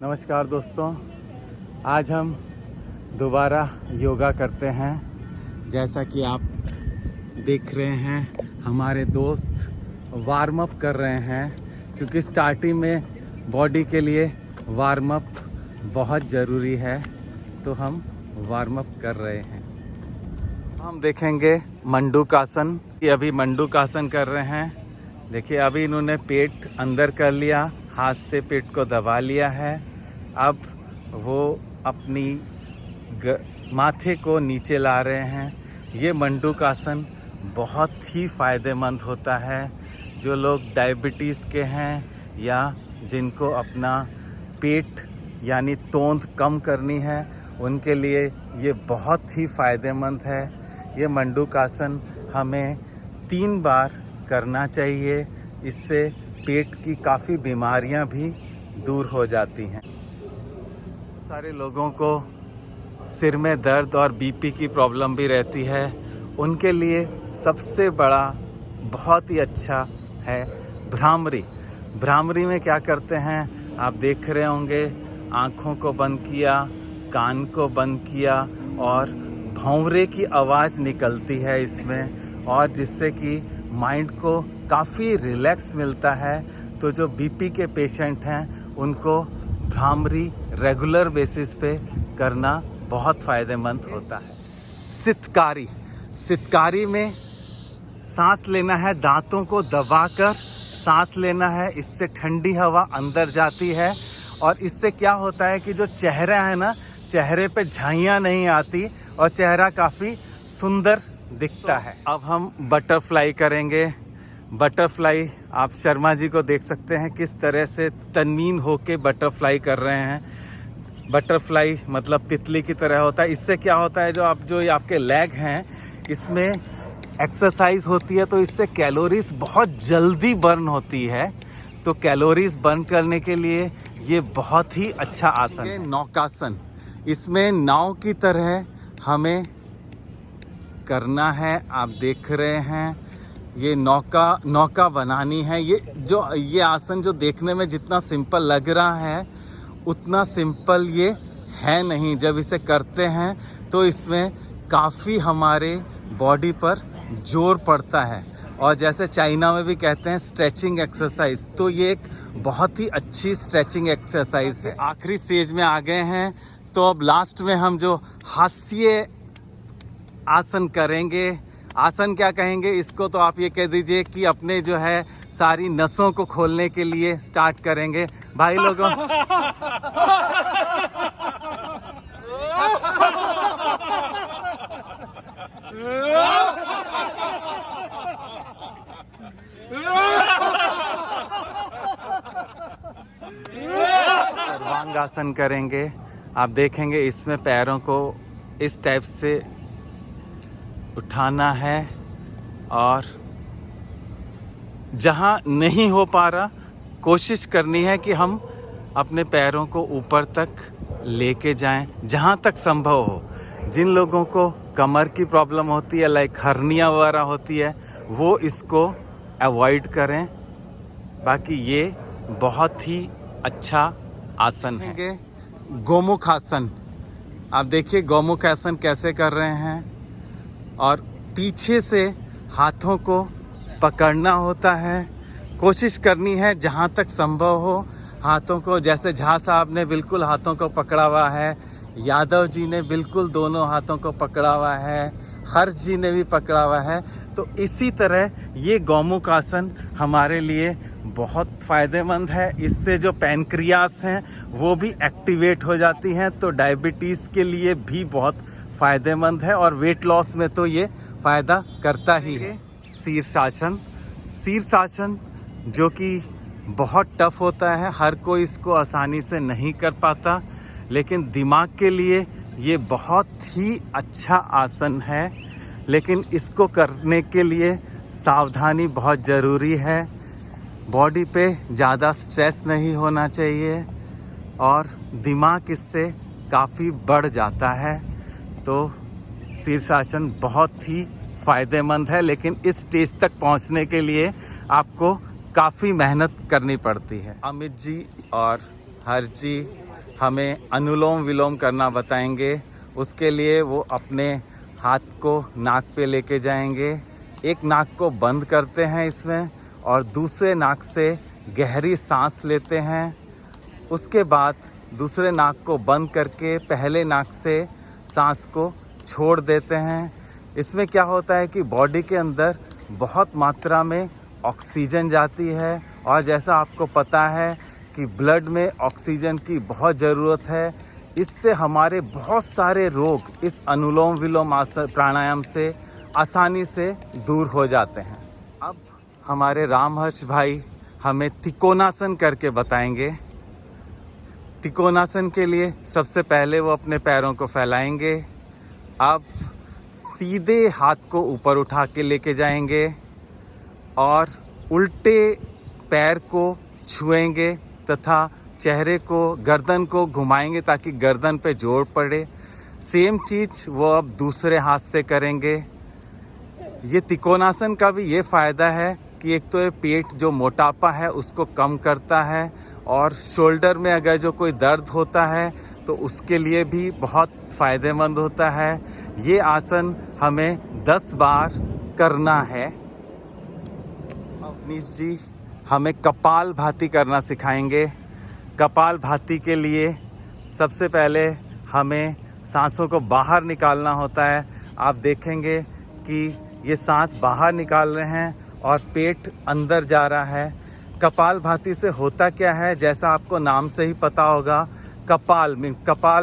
नमस्कार दोस्तों, आज हम दोबारा योगा करते हैं। जैसा कि आप देख रहे हैं, हमारे दोस्त वार्म अप कर रहे हैं क्योंकि स्टार्टिंग में बॉडी के लिए वार्म अप बहुत ज़रूरी है, तो हम वार्म अप कर रहे हैं। हम देखेंगे मंडूकासन। ये अभी मंडूकासन कर रहे हैं। देखिए, अभी इन्होंने पेट अंदर कर लिया, हाथ से पेट को दबा लिया है। अब वो अपनी माथे को नीचे ला रहे हैं। ये मंडूकासन बहुत ही फ़ायदेमंद होता है। जो लोग डायबिटीज़ के हैं या जिनको अपना पेट यानी तोंद कम करनी है, उनके लिए ये बहुत ही फ़ायदेमंद है। ये मंडूकासन हमें 3 बार करना चाहिए। इससे पेट की काफ़ी बीमारियां भी दूर हो जाती हैं। सारे लोगों को सिर में दर्द और बीपी की प्रॉब्लम भी रहती है। उनके लिए सबसे बड़ा बहुत ही अच्छा है भ्रामरी। भ्रामरी में क्या करते हैं, आप देख रहे होंगे, आँखों को बंद किया, कान को बंद किया और भौंवरे की आवाज़ निकलती है इसमें, और जिससे कि माइंड को काफ़ी रिलैक्स मिलता है। तो जो बीपी के पेशेंट हैं, उनको भ्रामरी रेगुलर बेसिस पे करना बहुत फ़ायदेमंद होता है। सितकारी। सितकारी में सांस लेना है, दांतों को दबाकर सांस लेना है। इससे ठंडी हवा अंदर जाती है और इससे क्या होता है कि जो चेहरा है ना, चेहरे पे झाइयाँ नहीं आती और चेहरा काफ़ी सुंदर दिखता है। अब हम बटरफ्लाई करेंगे। बटरफ्लाई आप शर्मा जी को देख सकते हैं किस तरह से तन्मीन होके बटरफ्लाई कर रहे हैं। बटरफ्लाई मतलब तितली की तरह होता है। इससे क्या होता है, जो आपके लेग हैं, इसमें एक्सरसाइज होती है, तो इससे कैलोरीज बहुत जल्दी बर्न होती है। तो कैलोरीज बर्न करने के लिए ये बहुत ही अच्छा आसन है। नौकासन। इसमें नाव की तरह हमें करना है। आप देख रहे हैं, ये नौका बनानी है। ये आसन जो देखने में जितना सिंपल लग रहा है, उतना सिंपल ये है नहीं। जब इसे करते हैं तो इसमें काफ़ी हमारे बॉडी पर जोर पड़ता है, और जैसे चाइना में भी कहते हैं स्ट्रेचिंग एक्सरसाइज, तो ये एक बहुत ही अच्छी स्ट्रेचिंग एक्सरसाइज है। आखिरी स्टेज में आ गए हैं, तो अब लास्ट में हम जो हास्य आसन करेंगे। आसन क्या कहेंगे इसको, तो आप ये कह दीजिए कि अपने जो है सारी नसों को खोलने के लिए स्टार्ट करेंगे भाई लोगों। सर्वांगासन करेंगे। आप देखेंगे इसमें पैरों को इस टाइप से उठाना है, और जहाँ नहीं हो पा रहा, कोशिश करनी है कि हम अपने पैरों को ऊपर तक लेके जाएं, जहाँ तक संभव हो। जिन लोगों को कमर की प्रॉब्लम होती है, लाइक हर्निया वगैरह होती है, वो इसको अवॉइड करें। बाकी ये बहुत ही अच्छा आसन है। गोमुख आसन। आप देखिए गोमुख आसन कैसे कर रहे हैं, और पीछे से हाथों को पकड़ना होता है। कोशिश करनी है जहाँ तक संभव हो हाथों को, जैसे झा साहब ने बिल्कुल हाथों को पकड़ा हुआ है, यादव जी ने बिल्कुल दोनों हाथों को पकड़ा हुआ है, हर्ष जी ने भी पकड़ा हुआ है। तो इसी तरह ये गोमुख आसन हमारे लिए बहुत फ़ायदेमंद है। इससे जो पैनक्रियास हैं वो भी एक्टिवेट हो जाती हैं, तो डायबिटीज़ के लिए भी बहुत फ़ायदेमंद है, और वेट लॉस में तो ये फ़ायदा करता ही है। शीर्षासन। शीर्षासन जो कि बहुत टफ होता है, हर कोई इसको आसानी से नहीं कर पाता, लेकिन दिमाग के लिए ये बहुत ही अच्छा आसन है। लेकिन इसको करने के लिए सावधानी बहुत ज़रूरी है। बॉडी पे ज़्यादा स्ट्रेस नहीं होना चाहिए, और दिमाग इससे काफ़ी बढ़ जाता है। तो शीर्षासन बहुत ही फ़ायदेमंद है, लेकिन इस स्टेज तक पहुंचने के लिए आपको काफ़ी मेहनत करनी पड़ती है। अमित जी और हर्ष जी हमें अनुलोम विलोम करना बताएंगे। उसके लिए वो अपने हाथ को नाक पे लेके जाएंगे। एक नाक को बंद करते हैं इसमें और दूसरे नाक से गहरी सांस लेते हैं। उसके बाद दूसरे नाक को बंद करके पहले नाक से सांस को छोड़ देते हैं। इसमें क्या होता है कि बॉडी के अंदर बहुत मात्रा में ऑक्सीजन जाती है और जैसा आपको पता है कि ब्लड में ऑक्सीजन की बहुत ज़रूरत है। इससे हमारे बहुत सारे रोग इस अनुलोम विलोम प्राणायाम से आसानी से दूर हो जाते हैं। अब हमारे रामहर्ष भाई हमें त्रिकोणासन करके बताएंगे। त्रिकोणासन के लिए सबसे पहले वो अपने पैरों को फैलाएंगे। अब सीधे हाथ को ऊपर उठा के लेके जाएंगे और उल्टे पैर को छुएंगे तथा चेहरे को, गर्दन को घुमाएंगे ताकि गर्दन पे जोर पड़े। सेम चीज़ वो अब दूसरे हाथ से करेंगे। ये त्रिकोणासन का भी ये फ़ायदा है कि एक तो ये पेट जो मोटापा है उसको कम करता है और शोल्डर में अगर जो कोई दर्द होता है तो उसके लिए भी बहुत फ़ायदेमंद होता है। ये आसन हमें 10 बार करना है। अवनीश जी हमें कपाल भाती करना सिखाएंगे। कपाल भाती के लिए सबसे पहले हमें सांसों को बाहर निकालना होता है। आप देखेंगे कि ये सांस बाहर निकाल रहे हैं और पेट अंदर जा रहा है। कपाल भाती से होता क्या है, जैसा आपको नाम से ही पता होगा, कपाल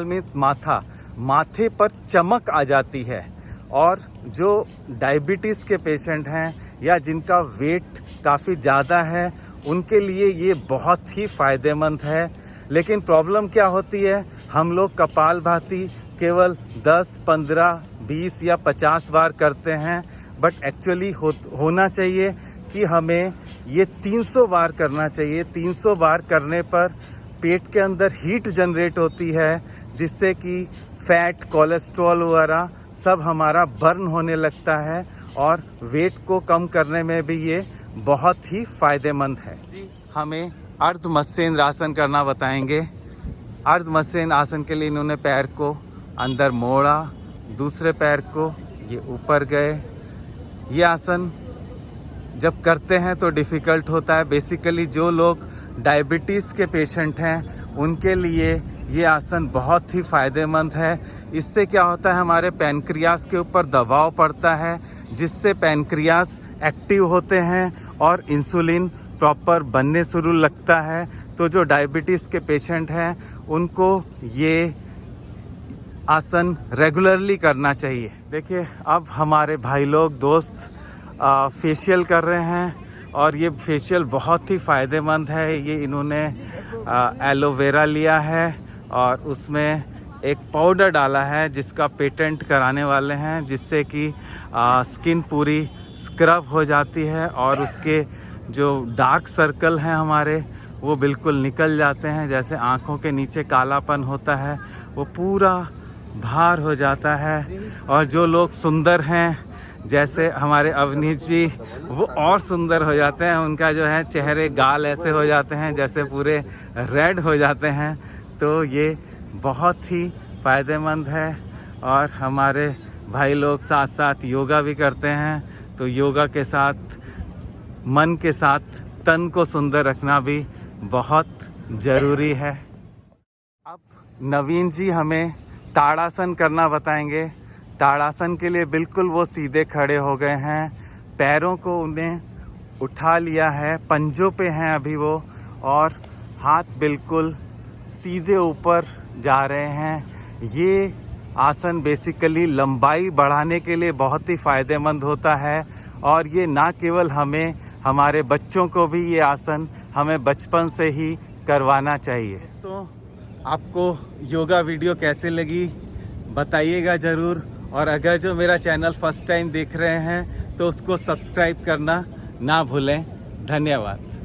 में माथा, माथे पर चमक आ जाती है। और जो डायबिटीज़ के पेशेंट हैं या जिनका वेट काफ़ी ज़्यादा है उनके लिए ये बहुत ही फ़ायदेमंद है। लेकिन प्रॉब्लम क्या होती है, हम लोग कपाल भाती केवल 10, 15, 20 या 50 बार करते हैं, बट एक्चुअली होना चाहिए कि हमें ये 300 बार करना चाहिए। 300 बार करने पर पेट के अंदर हीट जनरेट होती है जिससे कि फैट, कोलेस्ट्रॉल वगैरह सब हमारा बर्न होने लगता है और वेट को कम करने में भी ये बहुत ही फ़ायदेमंद है। हमें अर्ध मत्स्येंद्र आसन करना बताएंगे। अर्ध मत्स्येंद्र आसन के लिए इन्होंने पैर को अंदर मोड़ा, दूसरे पैर को ये ऊपर गए। ये आसन जब करते हैं तो डिफ़िकल्ट होता है। बेसिकली जो लोग डायबिटीज़ के पेशेंट हैं उनके लिए ये आसन बहुत ही फ़ायदेमंद है। इससे क्या होता है, हमारे पैनक्रियास के ऊपर दबाव पड़ता है जिससे पैनक्रियास एक्टिव होते हैं और इंसुलिन प्रॉपर बनने शुरू लगता है। तो जो डायबिटीज़ के पेशेंट हैं उनको ये आसन रेगुलरली करना चाहिए। देखिए अब हमारे भाई लोग दोस्त फेशियल कर रहे हैं और ये फेशियल बहुत ही फ़ायदेमंद है। ये इन्होंने एलोवेरा लिया है और उसमें एक पाउडर डाला है जिसका पेटेंट कराने वाले हैं, जिससे कि स्किन पूरी स्क्रब हो जाती है और उसके जो डार्क सर्कल हैं हमारे वो बिल्कुल निकल जाते हैं। जैसे आँखों के नीचे कालापन होता है वो पूरा बाहर हो जाता है। और जो लोग सुंदर हैं जैसे हमारे अवनीश जी, वो और सुंदर हो जाते हैं। उनका जो है चेहरे, गाल ऐसे हो जाते हैं जैसे पूरे रेड हो जाते हैं। तो ये बहुत ही फ़ायदेमंद है। और हमारे भाई लोग साथ साथ योगा भी करते हैं। तो योगा के साथ मन के साथ तन को सुंदर रखना भी बहुत ज़रूरी है। अब नवीन जी हमें ताड़ासन करना बताएंगे। ताड़ासन के लिए बिल्कुल वो सीधे खड़े हो गए हैं, पैरों को उन्हें उठा लिया है, पंजों पे हैं अभी वो, और हाथ बिल्कुल सीधे ऊपर जा रहे हैं। ये आसन बेसिकली लंबाई बढ़ाने के लिए बहुत ही फ़ायदेमंद होता है और ये ना केवल हमें, हमारे बच्चों को भी ये आसन हमें बचपन से ही करवाना चाहिए। तो आपको योगा वीडियो कैसे लगी बताइएगा ज़रूर। और अगर जो मेरा चैनल फर्स्ट टाइम देख रहे हैं तो उसको सब्सक्राइब करना ना भूलें। धन्यवाद।